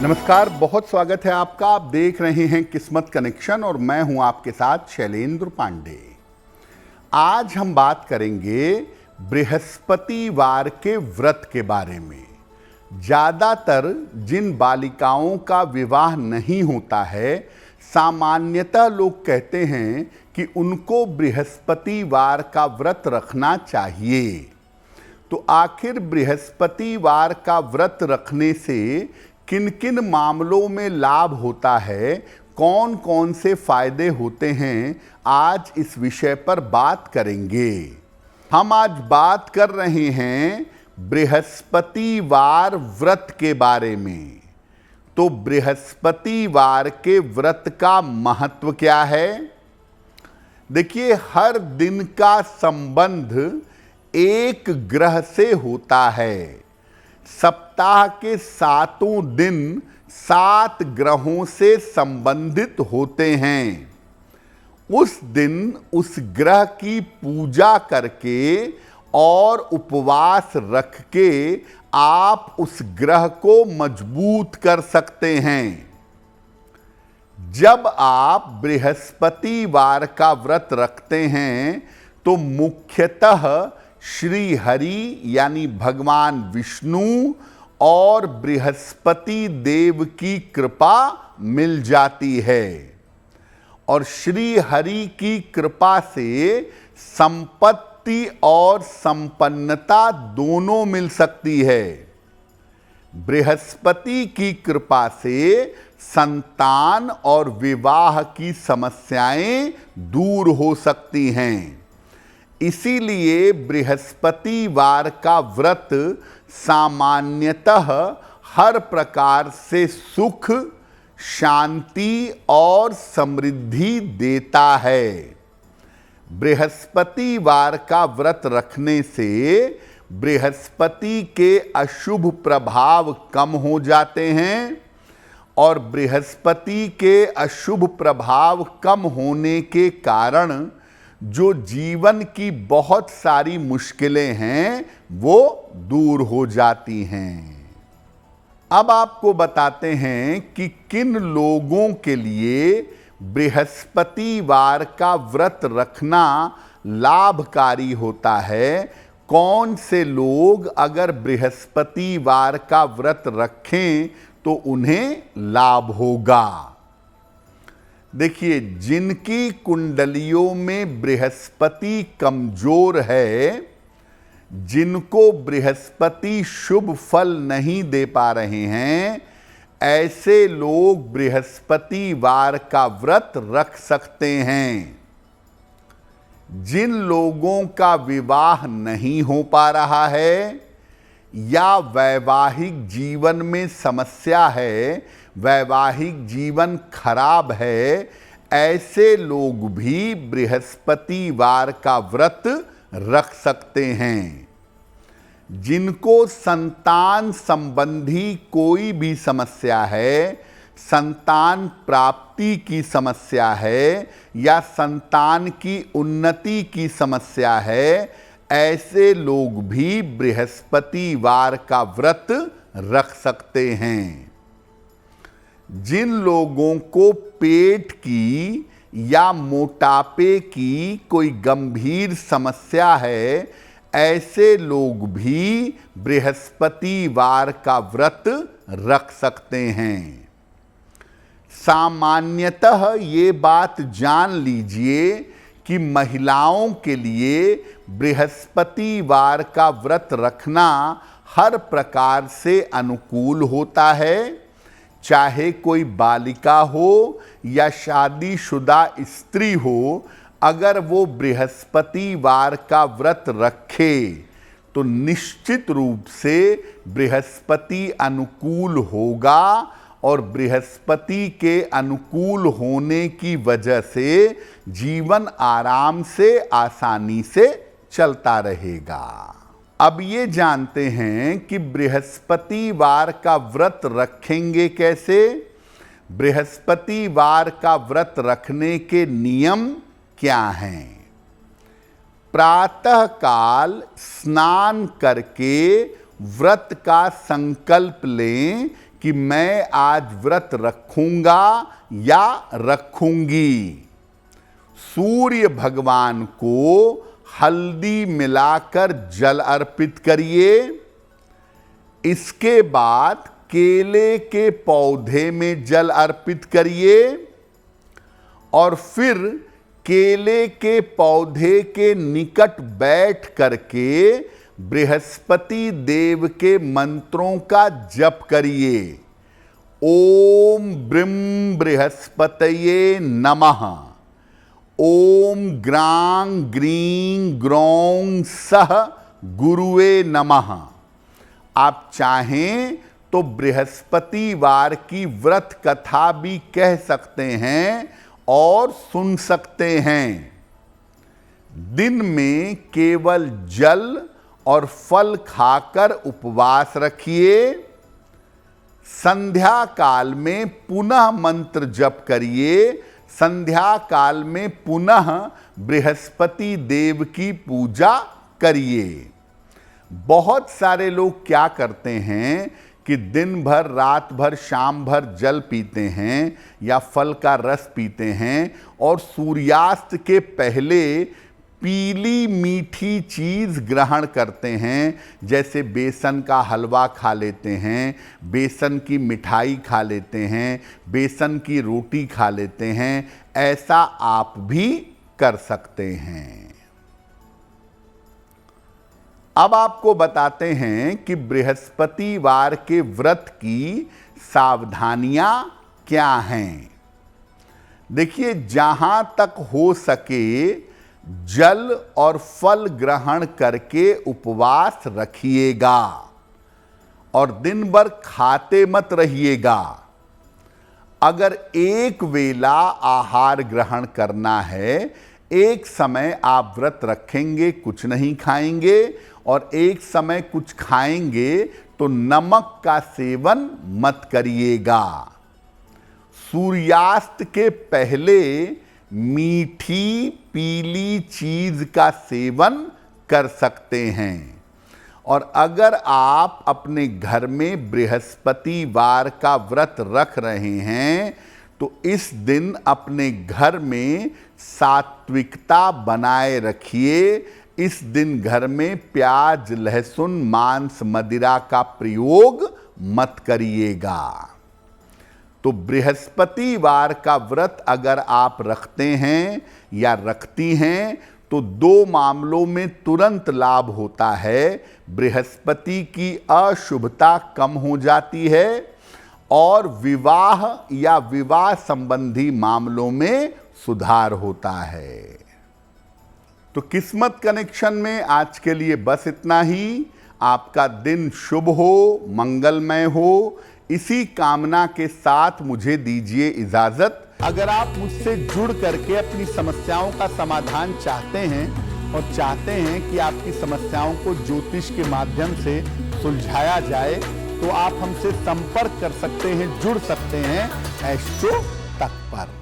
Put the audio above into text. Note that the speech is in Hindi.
नमस्कार, बहुत स्वागत है आपका। आप देख रहे हैं किस्मत कनेक्शन और मैं हूं आपके साथ शैलेंद्र पांडे। आज हम बात करेंगे बृहस्पतिवार के व्रत के बारे में। ज़्यादातर जिन बालिकाओं का विवाह नहीं होता है, सामान्यतः लोग कहते हैं कि उनको बृहस्पतिवार का व्रत रखना चाहिए। तो आखिर बृहस्पतिवार का व्रत रखने से किन किन मामलों में लाभ होता है, कौन कौन से फायदे होते हैं, आज इस विषय पर बात करेंगे। हम आज बात कर रहे हैं बृहस्पतिवार व्रत के बारे में। तो बृहस्पतिवार के व्रत का महत्व क्या है? देखिए, हर दिन का संबंध एक ग्रह से होता है। सप्ताह के 7 दिन 7 ग्रहों से संबंधित होते हैं। उस दिन उस ग्रह की पूजा करके और उपवास रख के आप उस ग्रह को मजबूत कर सकते हैं। जब आप बृहस्पतिवार का व्रत रखते हैं तो मुख्यतः श्री हरि यानी भगवान विष्णु और बृहस्पति देव की कृपा मिल जाती है। और श्री हरि की कृपा से संपत्ति और संपन्नता दोनों मिल सकती है। बृहस्पति की कृपा से संतान और विवाह की समस्याएं दूर हो सकती हैं। इसीलिए बृहस्पतिवार का व्रत सामान्यतः हर प्रकार से सुख, शांति और समृद्धि देता है। बृहस्पतिवार का व्रत रखने से बृहस्पति के अशुभ प्रभाव कम हो जाते हैं और बृहस्पति के अशुभ प्रभाव कम होने के कारण जो जीवन की बहुत सारी मुश्किलें हैं वो दूर हो जाती हैं। अब आपको बताते हैं कि किन लोगों के लिए बृहस्पतिवार का व्रत रखना लाभकारी होता है। कौन से लोग अगर बृहस्पतिवार का व्रत रखें तो उन्हें लाभ होगा। देखिए, जिनकी कुंडलियों में बृहस्पति कमजोर है, जिनको बृहस्पति शुभ फल नहीं दे पा रहे हैं, ऐसे लोग बृहस्पतिवार का व्रत रख सकते हैं। जिन लोगों का विवाह नहीं हो पा रहा है या वैवाहिक जीवन में समस्या है, वैवाहिक जीवन खराब है, ऐसे लोग भी बृहस्पतिवार का व्रत रख सकते हैं। जिनको संतान संबंधी कोई भी समस्या है, संतान प्राप्ति की समस्या है या संतान की उन्नति की समस्या है, ऐसे लोग भी बृहस्पतिवार का व्रत रख सकते हैं। जिन लोगों को पेट की या मोटापे की कोई गंभीर समस्या है, ऐसे लोग भी बृहस्पतिवार का व्रत रख सकते हैं। सामान्यतः ये बात जान लीजिए कि महिलाओं के लिए बृहस्पतिवार का व्रत रखना हर प्रकार से अनुकूल होता है। चाहे कोई बालिका हो या शादीशुदा स्त्री हो, अगर वो बृहस्पतिवार का व्रत रखे तो निश्चित रूप से बृहस्पति अनुकूल होगा और बृहस्पति के अनुकूल होने की वजह से जीवन आराम से, आसानी से चलता रहेगा। अब ये जानते हैं कि बृहस्पतिवार का व्रत रखेंगे कैसे। बृहस्पतिवार का व्रत रखने के नियम क्या हैं? प्रातः काल स्नान करके व्रत का संकल्प लें कि मैं आज व्रत रखूंगा या रखूंगी। सूर्य भगवान को हल्दी मिलाकर जल अर्पित करिए। इसके बाद केले के पौधे में जल अर्पित करिए और फिर केले के पौधे के निकट बैठ करके बृहस्पति देव के मंत्रों का जप करिए। ओम ब्रीम बृहस्पतये नमः, ओम ग्रां ग्रीं ग्रौं सह गुरुवे नमः। आप चाहें तो बृहस्पतिवार की व्रत कथा भी कह सकते हैं और सुन सकते हैं। दिन में केवल जल और फल खाकर उपवास रखिए। संध्या काल में पुनः मंत्र जप करिए। संध्या काल में पुनः बृहस्पति देव की पूजा करिए। बहुत सारे लोग क्या करते हैं कि दिन भर, रात भर, शाम भर जल पीते हैं या फल का रस पीते हैं और सूर्यास्त के पहले पीली मीठी चीज़ ग्रहण करते हैं, जैसे बेसन का हलवा खा लेते हैं, बेसन की मिठाई खा लेते हैं, बेसन की रोटी खा लेते हैं। ऐसा आप भी कर सकते हैं। अब आपको बताते हैं कि बृहस्पतिवार के व्रत की सावधानियां क्या हैं। देखिए, जहां तक हो सके जल और फल ग्रहण करके उपवास रखिएगा और दिन भर खाते मत रहिएगा। अगर एक वेला आहार ग्रहण करना है, एक समय आप व्रत रखेंगे, कुछ नहीं खाएंगे, और एक समय कुछ खाएंगे, तो नमक का सेवन मत करिएगा। सूर्यास्त के पहले मीठी पीली चीज का सेवन कर सकते हैं। और अगर आप अपने घर में बृहस्पतिवार का व्रत रख रहे हैं तो इस दिन अपने घर में सात्विकता बनाए रखिए। इस दिन घर में प्याज, लहसुन, मांस, मदिरा का प्रयोग मत करिएगा। तो बृहस्पतिवार का व्रत अगर आप रखते हैं या रखती हैं तो दो मामलों में तुरंत लाभ होता है। बृहस्पति की अशुभता कम हो जाती है और विवाह या विवाह संबंधी मामलों में सुधार होता है। तो किस्मत कनेक्शन में आज के लिए बस इतना ही। आपका दिन शुभ हो, मंगलमय हो, इसी कामना के साथ मुझे दीजिए इजाजत। अगर आप मुझसे जुड़ करके अपनी समस्याओं का समाधान चाहते हैं और चाहते हैं कि आपकी समस्याओं को ज्योतिष के माध्यम से सुलझाया जाए, तो आप हमसे संपर्क कर सकते हैं, जुड़ सकते हैं एस्ट्रो तक पर।